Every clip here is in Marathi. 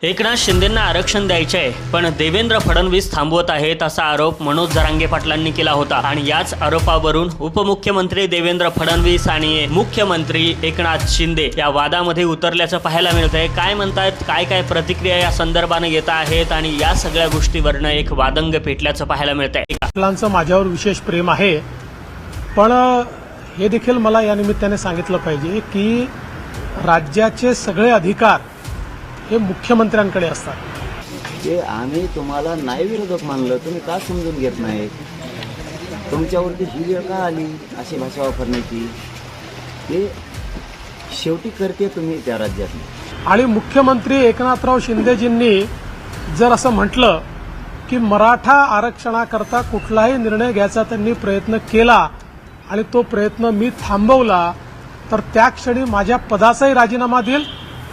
एकनाथ शिंदेंना आरक्षण द्यायचे आहे, पण देवेंद्र फडणवीस थांबवत आहेत असा आरोप मनोज जरांगे पाटलांनी केला होता। आणि याच आरोपावरून उपमुख्यमंत्री देवेंद्र फडणवीस आणि मुख्यमंत्री एकनाथ शिंदे या वादामध्ये उतरल्याचं पाहायला मिळतंय। काय म्हणतात, काय प्रतिक्रिया या संदर्भाने येत आहेत आणि या सगळ्या गोष्टीवरनं एक वादंग पेटल्याचं पाहायला मिळतंय। पाटलांचं माझ्यावर विशेष प्रेम आहे, पण हे देखील मला या निमित्ताने सांगितलं पाहिजे की राज्याचे सगळे अधिकार हे मुख्यमंत्र्यांकडे असतात। ते आम्ही तुम्हाला नाही विरोधक मानलं, तुम्ही का समजून घेत नाही? तुमच्यावरती ही वेळ का आली अशी भाषा वापरण्याची? ते शेवटी करते तुम्ही त्या राज्यात। आणि मुख्यमंत्री एकनाथराव शिंदेजींनी जर असं म्हटलं की मराठा आरक्षणाकरता कुठलाही निर्णय घ्यायचा त्यांनी प्रयत्न केला आणि तो प्रयत्न मी थांबवला, तर त्या क्षणी माझ्या पदाचाही राजीनामा देईल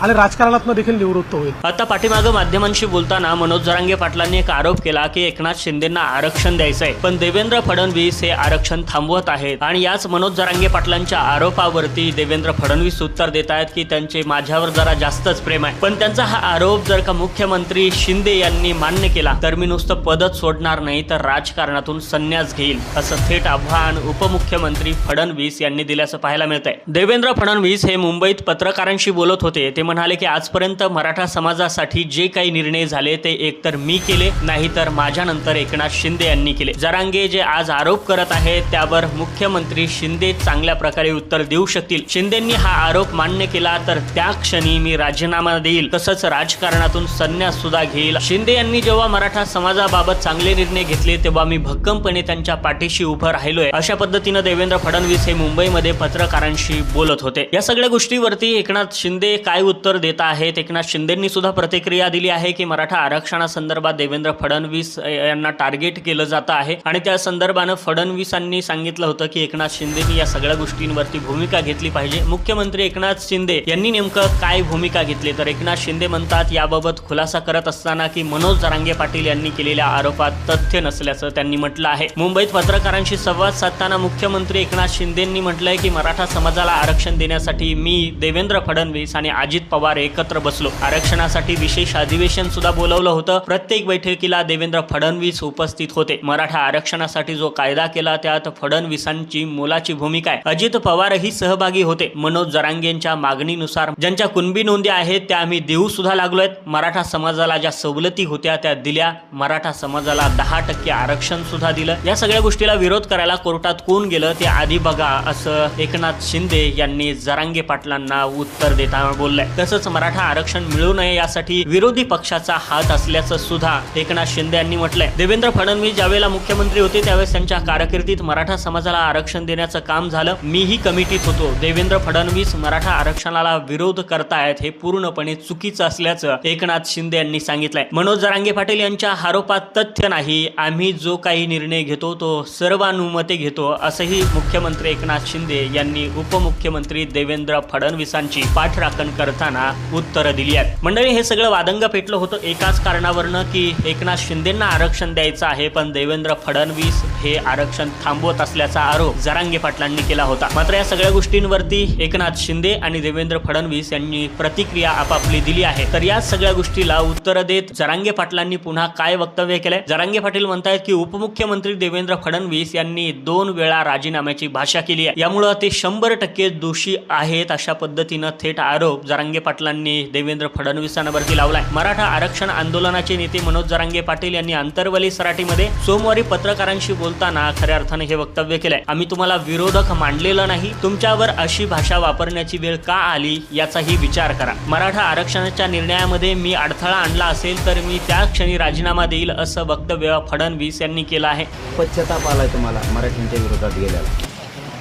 आणि राजकारणातून देखील निवृत्त होईल। आता पाठीमागे माध्यमांशी बोलताना मनोज जरांगे पाटलांनी एक आरोप केला की एकनाथ शिंदेंना आरक्षण द्यायचं आहे, पण देवेंद्र फडणवीस हे आरक्षण थांबवत आहेत। आणि याच मनोज जरांगे पाटलांच्या आरोपावरती देवेंद्र फडणवीस उत्तर देत आहेत की त्यांचे माझ्यावर जरा जास्तच प्रेम आहे, पण त्यांचा हा आरोप जर का मुख्यमंत्री शिंदे यांनी मान्य केला तर मी नुसतं पदच सोडणार नाही, तर राजकारणातून संन्यास घेईल, असं थेट आव्हान उपमुख्यमंत्री फडणवीस यांनी दिल्याचं पाहायला मिळतंय। देवेंद्र फडणवीस हे मुंबईत पत्रकारांशी बोलत होते। ते म्हणाले की आजपर्यंत मराठा समाजासाठी जे काही निर्णय झाले ते एकतर मी केले, नाहीतर माझ्यानंतर एकनाथ शिंदे यांनी केले। जरांगे जे आज आरोप करत आहेत त्यावर मुख्यमंत्री शिंदे चांगल्या प्रकारे उत्तर देऊ शकतील। शिंदेंनी हा आरोप मान्य केला तर त्या क्षणी मी राजीनामा देईल, तसंच राजकारणातून संन्यास सुद्धा घेईल। शिंदे यांनी जेव्हा मराठा समाजाबाबत चांगले निर्णय घेतले तेव्हा मी भक्कमपणे त्यांच्या पाठीशी उभं राहिलोय, अशा पद्धतीनं देवेंद्र फडणवीस हे मुंबईमध्ये पत्रकारांशी बोलत होते। या सगळ्या गोष्टीवरती एकनाथ शिंदे काय उत्तर देत आहेत? एकनाथ शिंदेंनी सुद्धा प्रतिक्रिया दिली आहे की मराठा आरक्षणासंदर्भात देवेंद्र फडणवीस यांना टार्गेट केलं जात आहे आणि त्या संदर्भानं फडणवीसांनी सांगितलं होतं की एकनाथ शिंदेंनी या सगळ्या गोष्टींवरती भूमिका घेतली पाहिजे। मुख्यमंत्री एकनाथ शिंदे यांनी नेमकं काय भूमिका घेतली, तर एकनाथ शिंदे म्हणतात याबाबत खुलासा करत असताना की मनोज जरांगे पाटील यांनी केलेल्या आरोपात तथ्य नसल्याचं त्यांनी म्हटलं आहे। मुंबईत पत्रकारांशी संवाद साधताना मुख्यमंत्री एकनाथ शिंदेंनी म्हटलंय की मराठा समाजाला आरक्षण देण्यासाठी मी देवेंद्र फडणवीस आणि अजित पवार एकत्र बसलो। आरक्षणासाठी विशेष अधिवेशन सुद्धा बोलवलं होतं। प्रत्येक बैठकीला देवेंद्र फडणवीस उपस्थित होते। मराठा आरक्षणासाठी जो कायदा केला त्यात फडणवीसांची मोलाची भूमिका आहे। अजित पवारही सहभागी होते। मनोज जरांगेंच्या मागणीनुसार ज्यांच्या कुणबी नोंदी आहेत त्या आम्ही देऊ सुद्धा लागलोय। मराठा समाजाला ज्या सवलती होत्या त्या दिल्या, मराठा समाजाला 10% आरक्षण सुद्धा दिलं। या सगळ्या गोष्टीला विरोध करायला कोर्टात कोण गेलं ते आधी बघा, असं एकनाथ शिंदे यांनी जरांगे पाटलांना उत्तर देताना बोललंय। तसंच मराठा आरक्षण मिळू नये यासाठी विरोधी पक्षाचा हात असल्याचं सुद्धा एकनाथ शिंदे यांनी म्हटलंय। देवेंद्र फडणवीस ज्यावेळेला मुख्यमंत्री होते त्यावेळेस त्यांच्या कारकिर्दीत मराठा समाजाला आरक्षण देण्याचं काम झालं, मीही कमिटीत होतो। देवेंद्र फडणवीस मराठा आरक्षणाला विरोध करतायत हे पूर्णपणे चुकीचं असल्याचं एकनाथ शिंदे यांनी सांगितलंय। मनोज जरांगे पाटील यांच्या आरोपात तथ्य नाही, आम्ही जो काही निर्णय घेतो तो सर्वानुमते घेतो, असंही मुख्यमंत्री एकनाथ शिंदे यांनी उपमुख्यमंत्री देवेंद्र फडणवीसांची पाठराखण करताना उत्तर दिली आहेत। मंडळी, हे सगळं वादंग पेटलं होतं एकाच कारणावरनं की एकनाथ शिंदेंना आरक्षण द्यायचं आहे, पण देवेंद्र फडणवीस हे आरक्षण थांबवत असल्याचा आरोप जरांगे पाटलांनी केला होता। मात्र या सगळ्या गोष्टींवरती एकनाथ शिंदे आणि देवेंद्र फडणवीस यांनी प्रतिक्रिया आपापली दिली आहे। तर या सगळ्या गोष्टीला उत्तर देत जरांगे पाटलांनी पुन्हा काय वक्तव्य केलंय? जरांगे पाटील म्हणतायत की उपमुख्यमंत्री देवेंद्र फडणवीस यांनी 2 वेळा राजीनाम्याची भाषा केली आहे, यामुळे ते 100% दोषी आहेत, अशा पद्धतीनं थेट आरोप जरांगे पाटलांनी देवेंद्र फडणवीसांवरती लावलाय। मराठा आरक्षण आंदोलनाचे नेते मनोज जरांगे पाटील यांनी आंतरवली सराटीमध्ये सोमवारी पत्रकारांशी बोलताना खऱ्या अर्थाने हे वक्तव्य केलंय। आम्ही तुम्हाला विरोधक मांडलेलं नाही, तुमच्यावर अशी भाषा वापरण्याची वेळ का आली याचाही विचार करा। मराठा आरक्षणाच्या निर्णयामध्ये मी अडथळा आणला असेल तर मी त्या क्षणी राजीनामा देईल, असं वक्तव्य फडणवीस यांनी केलं आहे। पश्चाताप आलाय तुम्हाला मराठ्यांच्या विरोधात गेल्याला,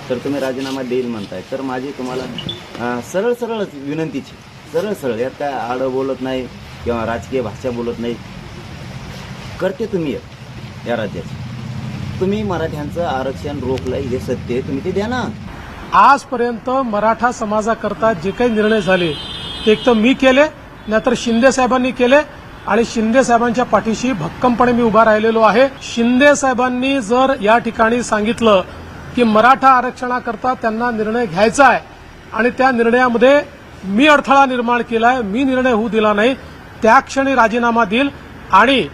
तर तुम्ही राजीनामा देईल म्हणताय, तर माझी तुम्हाला सरळ विनंतीची, सरळ यात काय आडं बोलत नाही किंवा राजकीय भाषा बोलत नाही, करते तुम्ही या राज्याची। तुम्ही मराठ्यांचं आरक्षण रोखलंय हे सत्य, तुम्ही ते द्या ना। आजपर्यंत मराठा समाजाकरता जे काही निर्णय झाले ते एक तर मी केले, नाहीतर शिंदे साहेबांनी केले आणि शिंदे साहेबांच्या पाठीशी भक्कमपणे मी उभा राहिलेलो आहे। शिंदे साहेबांनी जर या ठिकाणी सांगितलं की मराठा आरक्षणाकरता त्यांना निर्णय घ्यायचा आहे आणि त्या निर्णयामध्ये मी अडथळा निर्माण केलाय, मी निर्णय होऊ दिला नाही, त्या क्षणी राजीनामा देईल आणि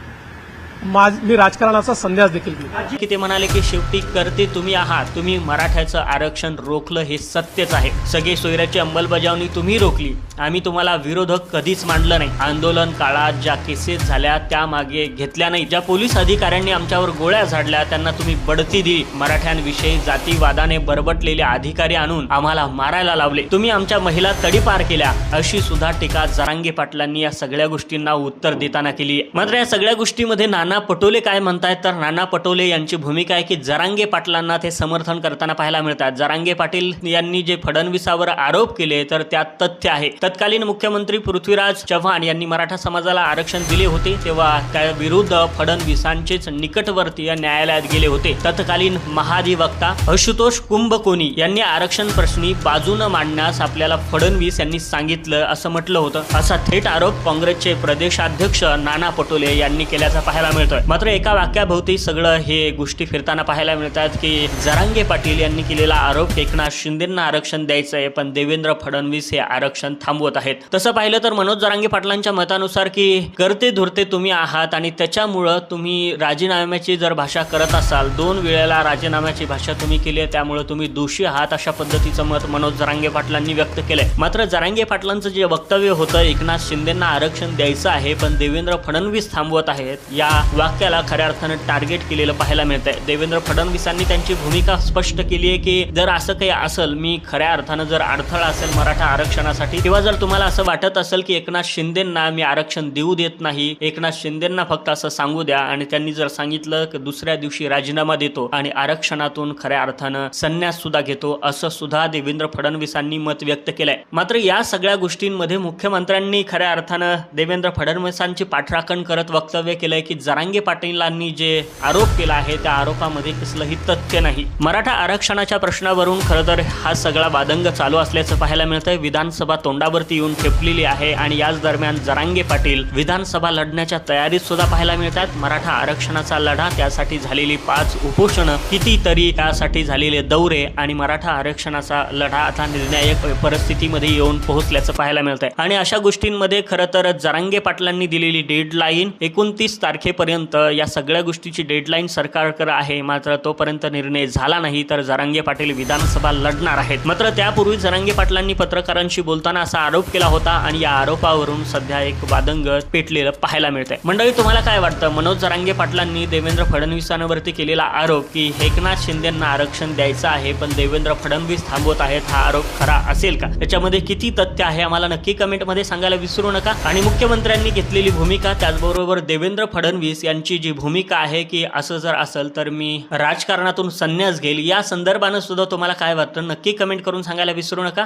मी राजकारणाचा संन्यास देखील देईल. की ते म्हणाले की शेवटी करते तुम्ही आहात. तुम्ही मराठ्याचं आरक्षण रोखलं हे सत्यच आहे. सगळे सोयऱ्याची अंमलबजावणी तुम्ही रोखली. आम्ही तुम्हाला विरोधक कधीच मांडलं नाही. आंदोलन काळात ज्या केसेस झाल्या त्या मागे घेतल्या नाही. ज्या पोलीस अधिकाऱ्यांनी आमच्यावर गोळ्या झाडल्या त्यांना तुम्ही बढती दिली. मराठ्यांविषयी जातीवादाने बरबटलेले अधिकारी आणून आम्हाला मारायला लावले. तुम्ही आमच्या महिला तडीपार केल्या, अशी सुद्धा टीका जरांगे पाटलांनी या सगळ्या गोष्टींना उत्तर देताना केली. मात्र या सगळ्या गोष्टीमध्ये नाना पटोले काय म्हणतायत तर नाना पटोले यांची भूमिका आहे की जरांगे पाटलांना ते समर्थन करताना पाहायला मिळतात. जरांगे पाटील यांनी जे फडणवीसावर आरोप केले तर त्यात तथ्य आहे. तत्कालीन मुख्यमंत्री पृथ्वीराज चव्हाण यांनी मराठा समाजाला आरक्षण दिले होते तेव्हा त्या विरुद्ध फडणवीसांचेच निकटवर्तीय न्यायालयात गेले होते. तत्कालीन महाधिवक्ता आशुतोष कुंभकोणी यांनी आरक्षण प्रश्नी बाजूने मांडण्यास आपल्याला फडणवीस यांनी सांगितलं असं म्हटलं होतं. असा थेट आरोप काँग्रेसचे प्रदेशाध्यक्ष नाना पटोले यांनी केल्याचा पाहायला मिळतोय. मात्र एका वाक्याभोवती सगळं हे गोष्टी फिरताना पाहायला मिळतात की जरांगे पाटील यांनी केलेला आरोप एकनाथ शिंदेंना आरक्षण द्यायचं आहे पण देवेंद्र फडणवीस हे आरक्षण थांबवत आहेत. तसं पाहिलं तर मनोज जरांगे पाटलांच्या मतानुसार की करते धुरते तुम्ही आहात आणि त्याच्यामुळं तुम्ही राजीनाम्याची जर भाषा करत असाल, 2 वेळेला राजीनाम्याची भाषा तुम्ही केली आहे त्यामुळे तुम्ही दोषी आहात, अशा पद्धतीचं मत मनोज जरांगे पाटलांनी व्यक्त केलंय. मात्र जरांगे पाटलांचं जे वक्तव्य होतं एकनाथ शिंदेंना आरक्षण द्यायचं आहे पण देवेंद्र फडणवीस थांबवत आहेत, या वाक्याला खऱ्या अर्थानं टार्गेट केलेलं पाहायला मिळतंय. देवेंद्र फडणवीसांनी त्यांची भूमिका स्पष्ट केली आहे की जर असं काही असेल, मी खऱ्या अर्थानं जर अडथळा असेल मराठा आरक्षणासाठी किंवा जर तुम्हाला असं वाटत असेल की एकनाथ शिंदेंना मी आरक्षण देऊ देत नाही, एकनाथ शिंदेंना फक्त असं सांगू द्या आणि त्यांनी जर सांगितलं की दुसऱ्या दिवशी राजीनामा देतो आणि आरक्षणातून खऱ्या अर्थानं संन्यास सुद्धा घेतो, असं सुद्धा देवेंद्र फडणवीसांनी मत व्यक्त केलंय. मात्र या सगळ्या गोष्टींमध्ये मुख्यमंत्र्यांनी खऱ्या अर्थानं देवेंद्र फडणवीसांची पाठराखण करत वक्तव्य केलंय की जरांगे पाटीलांनी जे आरोप केला आहे त्या आरोपामध्ये कसलंही तथ्य नाही. मराठा आरक्षणाच्या प्रश्नावरून खरं तर हा सगळा वादंग चालू असल्याचं पाहायला मिळतंय. विधानसभा तोंडावरती येऊन ठेपलेली आहे आणि याच दरम्यान जरांगे पाटील विधानसभा लढण्याच्या तयारीत सुद्धा पाहायला मिळतात. मराठा आरक्षणाचा लढा, त्यासाठी झालेली 5 उपोषणं, कितीतरी त्यासाठी झालेले दौरे आणि मराठा आरक्षणाचा लढा आता निर्णायक परिस्थितीमध्ये येऊन पोहोचल्याचं पाहायला मिळतंय. आणि अशा गोष्टींमध्ये खरं तर जरांगे पाटलांनी दिलेली डेडलाईन 29 तारखेपर्यंत या सगळ्या गोष्टीची डेडलाईन सरकारकडे आहे. मात्र तोपर्यंत निर्णय झाला नाही तर जरांगे पाटील विधानसभा लढणार आहेत. मात्र त्यापूर्वी जरांगे पाटलांनी पत्रकारांशी बोलताना असा आरोप केला होता आणि या आरोपावरून सध्या एक वादंग पेटलेलं पाहायला मिळतंय. मंडळी, तुम्हाला काय वाटतं? मनोज जरांगे पाटलांनी देवेंद्र फडणवीसांवरती केलेला आरोप की एकनाथ शिंदेंना आरक्षण द्यायचं आहे पण देवेंद्र फडणवीस थांबवत आहेत, हा आरोप खरा असेल का? त्याच्यामध्ये किती तथ्य आहे आम्हाला नक्की कमेंटमध्ये सांगायला विसरू नका. आणि मुख्यमंत्र्यांनी घेतलेली भूमिका, त्याचबरोबर देवेंद्र फडणवीस यांची जी भूमिका आहे की असं जर असेल तर मी राजकारणातून संन्यास घेईल, या संदर्भानं सुद्धा तुम्हाला काय वाटतं नक्की कमेंट करून सांगायला विसरू नका.